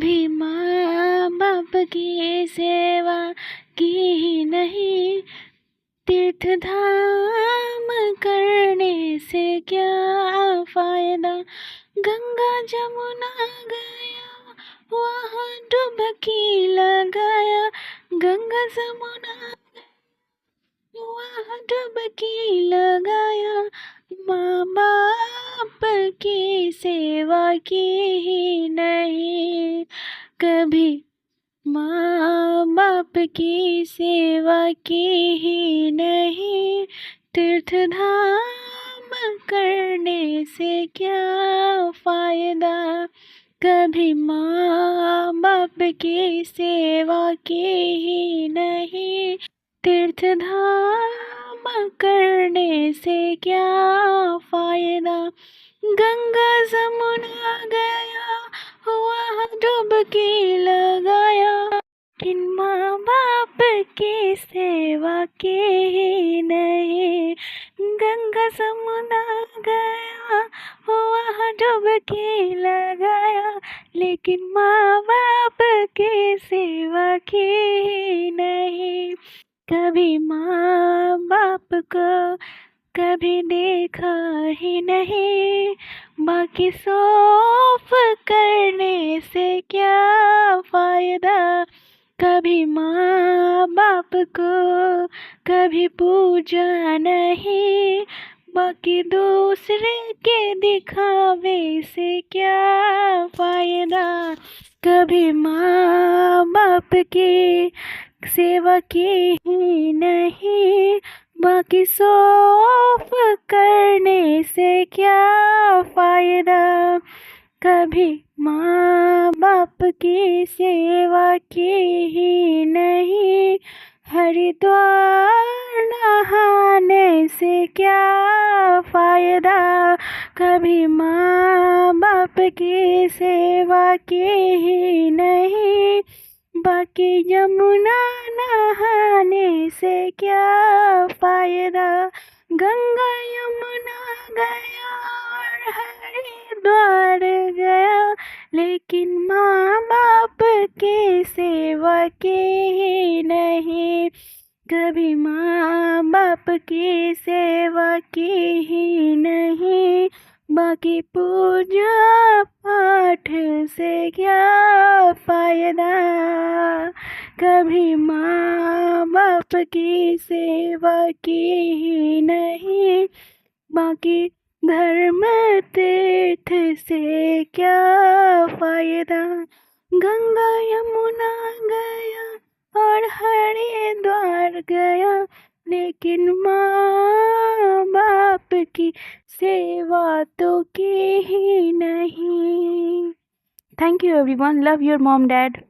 कभी माँ बाप की सेवा की ही नहीं, तीर्थ धाम करने से क्या फायदा। गंगा जमुना गया वहाँ डुबकी लगाया, गंगा जमुना वहाँ डुबकी लगाया। माँ बाप की सेवा की ही नहीं, कभी माँ बाप की सेवा की ही नहीं, तीर्थ धाम करने से क्या फायदा। कभी माँ बाप की सेवा की ही नहीं, तीर्थ धाम करने से क्या फायदा। गंगा जमुना गया वहाँ डुबकी लगाया, लेकिन माँ बाप की सेवा की ही नहीं। गंगा जमुना गया वहाँ डुबकी लगाया, लेकिन माँ बाप की सेवा की ही नहीं। कभी माँ बाप को कभी देखा ही नहीं, बाकी सौंफ करने से क्या फायदा। कभी माँ बाप को कभी पूजा नहीं, बाकी दूसरे के दिखावे से क्या फायदा। कभी माँ बाप की सेवा की ही नहीं, बाकी सौंफ करने से क्या फायदा। कभी माँ बाप की सेवा की ही नहीं, हरिद्वार नहाने से क्या फायदा। कभी माँ बाप की सेवा की ही नहीं, बाकी यमुना नहाने से क्या फायदा। गंगा यमुना गया और हरिद्वार गया, लेकिन माँ बाप की सेवा की ही नहीं। कभी माँ बाप की सेवा की ही नहीं, बाकी पूजा पाठ से क्या फायदा। कभी माँ बाप की सेवा की ही नहीं, बाकी धर्म तीर्थ से क्या फायदा। गंगा यमुना गया और हरिद्वार गया, लेकिन माँ बाप की सेवा तो की ही नहीं। Thank you everyone, love your mom dad.